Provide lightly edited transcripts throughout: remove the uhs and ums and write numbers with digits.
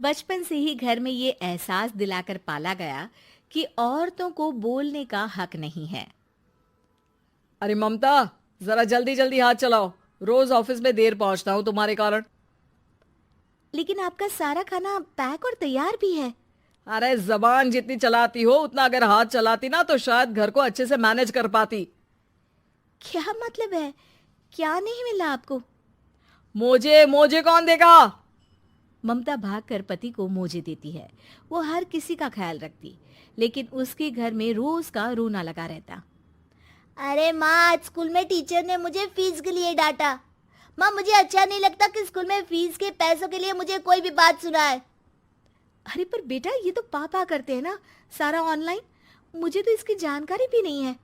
बचपन से ही घर में ये एहसास दिलाकर पाला गया कि औरतों को बोलने का हक नहीं है। अरे ममता, जरा जल्दी जल्दी हाथ चलाओ। रोज ऑफिस में देर पहुंचता हूँ तुम्हारे कारण। लेकिन आपका सारा खाना पैक और तैयार भी है। अरे जबान जितनी चलाती हो उतना अगर हाथ चलाती ना तो शायद घर को अच्छे से मैनेज कर पाती। क्या मतलब है? क्या नहीं मिला आपको? मोजे मोजे कौन देगा? ममता भागकर पति को मोजे देती है। वो हर किसी का ख्याल रखती, लेकिन उसके घर में रोज का रोना लगा रहता। अरे माँ, आज स्कूल में टीचर ने मुझे फीस के लिए डांटा। माँ, मुझे अच्छा नहीं लगता कि स्कूल में फीस के पैसों के लिए मुझे कोई भी बात सुनाए। अरे पर बेटा, ये तो पापा करते हैं ना, सारा ऑनलाइन। मुझे तो इसकी जानकारी भी नहीं है।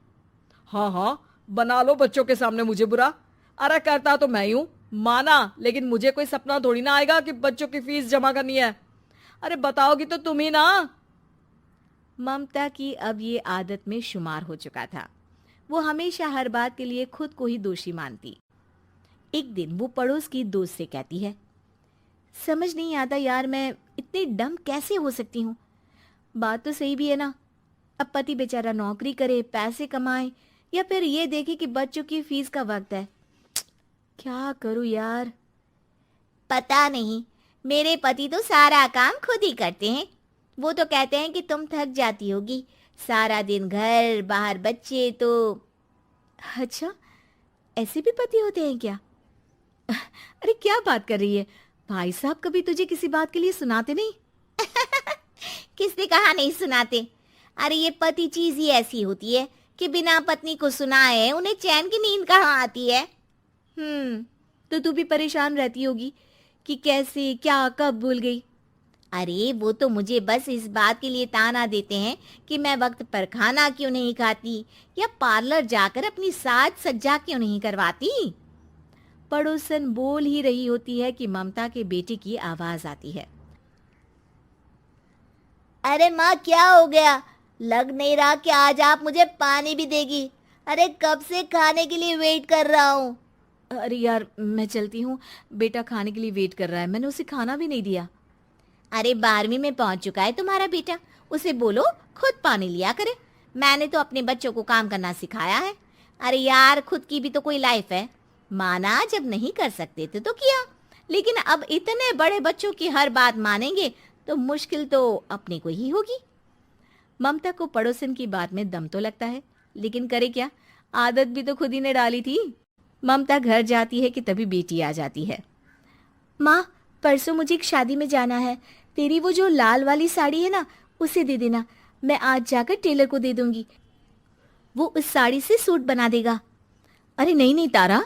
हाँ हाँ, बना लो बच्चों के सामने मुझे बुरा। अरे करता तो मैं ही हूँ, माना, लेकिन मुझे कोई सपना थोड़ी ना आएगा कि बच्चों की फीस जमा करनी है। अरे बताओगी तो तुम ही ना। ममता की अब ये आदत में शुमार हो चुका था। वो हमेशा हर बात के लिए खुद को ही दोषी मानती। एक दिन वो पड़ोस की दोस्त से कहती है, समझ नहीं आता यार, मैं इतनी डम कैसे हो सकती हूँ। बात तो सही भी है ना। अब पति बेचारा नौकरी करे, पैसे कमाए, या फिर ये देखे कि बच्चों की फीस का वक्त है। क्या करूँ यार। पता नहीं, मेरे पति तो सारा काम खुद ही करते हैं। वो तो कहते हैं कि तुम थक जाती होगी, सारा दिन घर बाहर बच्चे। तो अच्छा, ऐसे भी पति होते हैं क्या? अरे क्या बात कर रही है? भाई साहब कभी तुझे किसी बात के लिए सुनाते नहीं? किसने कहा नहीं सुनाते? अरे ये पति चीज ही ऐसी होती है कि बिना पत्नी को सुनाए उन्हें चैन की नींद कहाँ आती है। तो तू भी परेशान रहती होगी कि कैसे, क्या, कब भूल गई। अरे वो तो मुझे बस इस बात के लिए ताना देते हैं कि मैं वक्त पर खाना क्यों नहीं खाती या पार्लर जाकर अपनी साज सज्जा क्यों नहीं करवाती। पड़ोसन बोल ही रही होती है कि ममता के बेटे की आवाज आती है। अरे माँ, क्या हो गया? लग नहीं रहा कि आज आप मुझे पानी भी देगी। अरे कब से खाने के लिए वेट कर रहा हूँ। अरे यार, मैं चलती हूँ। बेटा खाने के लिए वेट कर रहा है, मैंने उसे खाना भी नहीं दिया। अरे 12वीं में पहुंच चुका है तुम्हारा बेटा, उसे बोलो खुद पानी लिया करे। मैंने तो अपने बच्चों को काम करना सिखाया है। अरे यार, खुद की भी तो कोई लाइफ है। माना जब नहीं कर सकते थे तो किया, लेकिन अब इतने बड़े बच्चों की हर बात मानेंगे तो मुश्किल तो अपने को ही होगी। ममता को पड़ोसन की बात में दम तो लगता है, लेकिन करे क्या, आदत भी तो खुद ही ने डाली थी। ममता घर जाती है कि तभी बेटी आ जाती है। माँ, परसों मुझे एक शादी में जाना है। तेरी वो जो लाल वाली साड़ी है ना, उसे दे देना। मैं आज जाकर टेलर को दे दूंगी, वो उस साड़ी से सूट बना देगा। अरे नहीं नहीं तारा,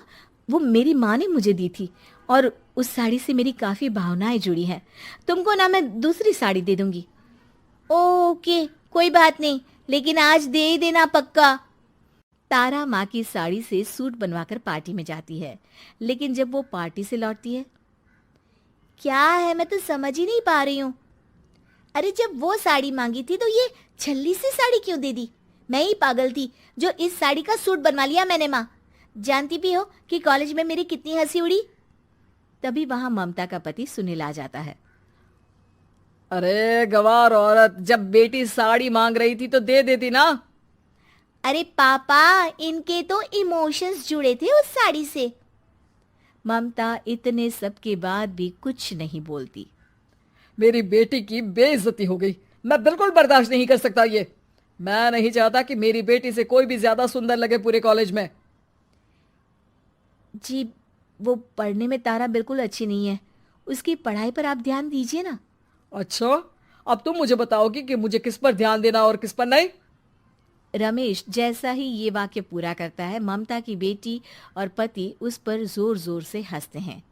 वो मेरी माँ ने मुझे दी थी और उस साड़ी से मेरी काफी भावनाएं जुड़ी हैं। तुमको ना मैं दूसरी साड़ी दे दूंगी। ओके, कोई बात नहीं, लेकिन आज दे ही देना पक्का। तारा माँ की साड़ी से सूट बनवाकर पार्टी में जाती है, लेकिन जब वो पार्टी से लौटती है, क्या है, मैं तो समझ ही नहीं पा रही हूँ। अरे जब वो साड़ी मांगी थी तो ये छल्ली सी साड़ी क्यों दे दी? मैं ही पागल थी जो इस साड़ी का सूट बनवा लिया मैंने। माँ, जानती भी हो कि कॉलेज में मेरी कितनी हंसी उड़ी। तभी वहां ममता का पति सुनील आ जाता है। अरे गवार औरत, जब बेटी साड़ी मांग रही थी तो दे देती ना। अरे पापा, इनके तो इमोशंस जुड़े थे उस साड़ी से। ममता इतने सब के बाद भी कुछ नहीं बोलती। मेरी बेटी की बेइज्जती हो गई, मैं बिल्कुल बर्दाश्त नहीं कर सकता ये। मैं नहीं चाहता कि मेरी बेटी से कोई भी ज्यादा सुंदर लगे पूरे कॉलेज में। जी, वो पढ़ने में तारा बिल्कुल अच्छी नहीं है, उसकी पढ़ाई पर आप ध्यान दीजिए ना। अच्छा, अब तुम मुझे बताओगी कि मुझे किस पर ध्यान देना और किस पर नहीं। रमेश जैसा ही ये वाक्य पूरा करता है, ममता की बेटी और पति उस पर जोर जोर से हंसते हैं।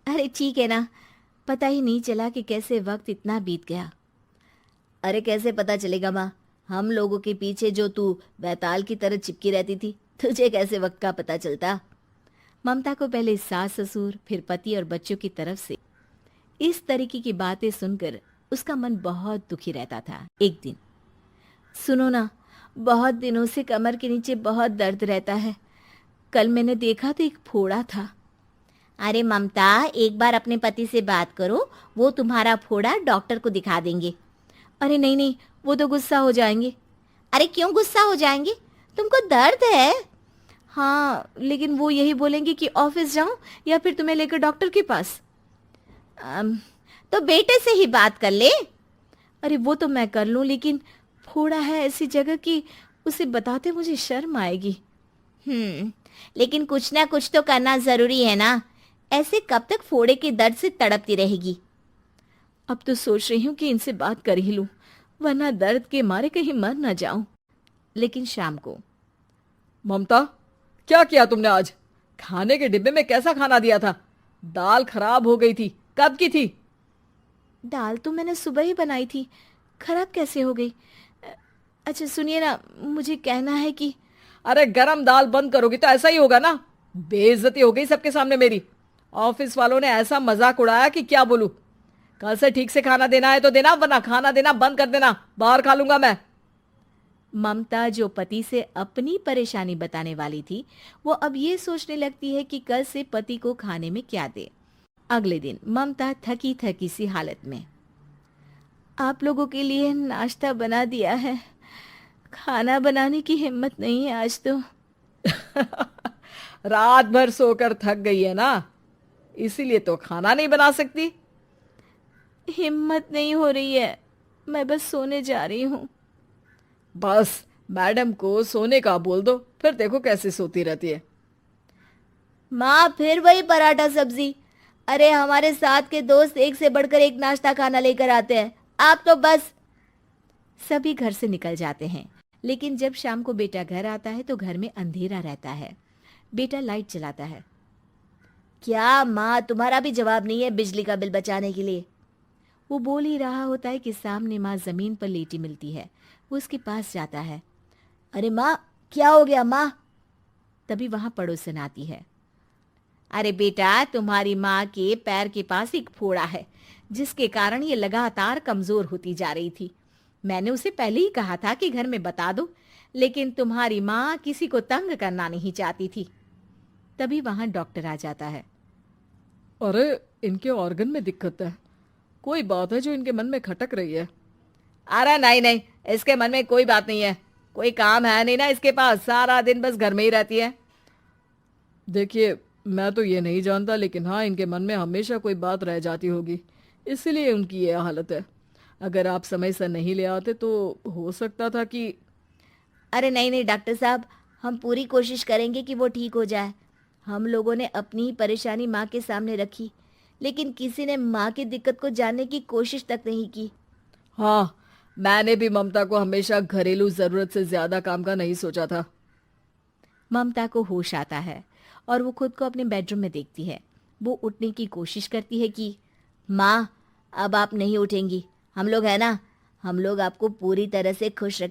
अरे ठीक है ना, पता ही नहीं चला कि कैसे वक्त इतना बीत गया। अरे कैसे पता चलेगा माँ, हम लोगों के पीछे जो तू बैताल की तरह चिपकी रहती थी, तुझे कैसे वक्त का पता चलता। ममता को पहले सास ससुर, फिर पति और बच्चों की तरफ से इस तरीके की बातें सुनकर उसका मन बहुत दुखी रहता था। एक दिन, सुनो ना, बहुत दिनों से कमर के नीचे बहुत दर्द रहता है। कल मैंने देखा तो एक फोड़ा था। अरे ममता, एक बार अपने पति से बात करो, वो तुम्हारा फोड़ा डॉक्टर को दिखा देंगे। अरे नहीं नहीं, वो तो गुस्सा हो जाएंगे। अरे क्यों गुस्सा हो जाएंगे? तुमको दर्द है? हाँ, लेकिन वो यही बोलेंगे कि ऑफिस जाऊं या फिर तुम्हें लेकर डॉक्टर के पास। तो बेटे से ही बात कर ले। अरे वो तो मैं कर लूं, लेकिन फोड़ा है ऐसी जगह कि उसे बताते मुझे शर्म आएगी। लेकिन कुछ ना कुछ तो करना जरूरी है ना। ऐसे कब तक फोड़े के दर्द से तड़पती रहेगी? अब तो सोच रही हूँ कि इनसे बात कर ही लूं, वरना दर्द के मारे कहीं मर ना जाऊं। लेकिन शाम को, ममता, क्या किया तुमने आज? खाने के डिब्बे में कैसा खाना दिया था? दाल खराब हो गई थी। कब की थी? दाल तो मैंने सुबह ही बनाई थी, खराब कैसे हो गई? अच्छा सुनिए ना, मुझे कहना है कि अरे गरम दाल बंद करोगी तो ऐसा ही होगा ना। बेइज्जती हो गई सबके सामने मेरी। ऑफिस वालों ने ऐसा मजाक उड़ाया कि क्या बोलूं। कल से ठीक से खाना देना है तो देना, वरना खाना देना बंद कर देना। बाहर खा लूंगा मैं। ममता, जो पति से अपनी परेशानी बताने वाली थी, वो अब ये सोचने लगती है कि कल से पति को खाने में क्या दे। अगले दिन ममता थकी थकी सी हालत में, आप लोगों के लिए नाश्ता बना दिया है, खाना बनाने की हिम्मत नहीं है आज तो। रात भर सोकर थक गई है ना, इसीलिए तो खाना नहीं बना सकती। हिम्मत नहीं हो रही है, मैं बस सोने जा रही हूँ। बस मैडम को सोने का बोल दो, फिर देखो कैसे सोती रहती है। माँ, फिर वही पराठा सब्जी। अरे हमारे साथ के दोस्त एक से बढ़कर एक नाश्ता खाना लेकर आते हैं, आप तो बस। सभी घर से निकल जाते हैं, लेकिन जब शाम को बेटा घर आता है तो घर में अंधेरा रहता है। बेटा लाइट जलाता है। क्या माँ, तुम्हारा भी जवाब नहीं है बिजली का बिल बचाने के लिए? वो बोल ही रहा होता है कि सामने माँ जमीन पर लेटी मिलती है। वो उसके पास जाता है। अरे माँ, क्या हो गया माँ? तभी वहां पड़ोसन आती है। अरे बेटा, तुम्हारी माँ के पैर के पास एक फोड़ा है, जिसके कारण ये लगातार कमजोर होती जा रही थी। मैंने उसे पहले ही कहा था कि घर में बता दो, लेकिन तुम्हारी माँ किसी को तंग करना नहीं चाहती थी। तभी वहां डॉक्टर आ जाता है। अरे इनके ऑर्गन में दिक्कत है, कोई बात है जो इनके मन में खटक रही है। अरे नहीं नहीं, इसके मन में कोई बात नहीं है। कोई काम है नहीं ना इसके पास, सारा दिन बस घर में ही रहती है। देखिए, मैं तो ये नहीं जानता, लेकिन हाँ, इनके मन में हमेशा कोई बात रह जाती होगी, इसलिए उनकी ये हालत है। अगर आप समय से नहीं ले आते तो हो सकता था कि। अरे नहीं नहीं डॉक्टर साहब, हम पूरी कोशिश करेंगे कि वो ठीक हो जाए। हम लोगों ने अपनी ही परेशानी माँ के सामने रखी, लेकिन किसी ने माँ की दिक्कत को जानने की कोशिश तक नहीं की। हाँ, मैंने भी ममता को हमेशा घरेलू जरूरत से ज्यादा काम का नहीं सोचा था। ममता को होश आता है और वो खुद को अपने बेडरूम में देखती है। वो उठने की कोशिश करती है कि माँ, अब आप नहीं उठेंगी। हम लोग है ना, हम लोग आपको पूरी तरह से खुश रख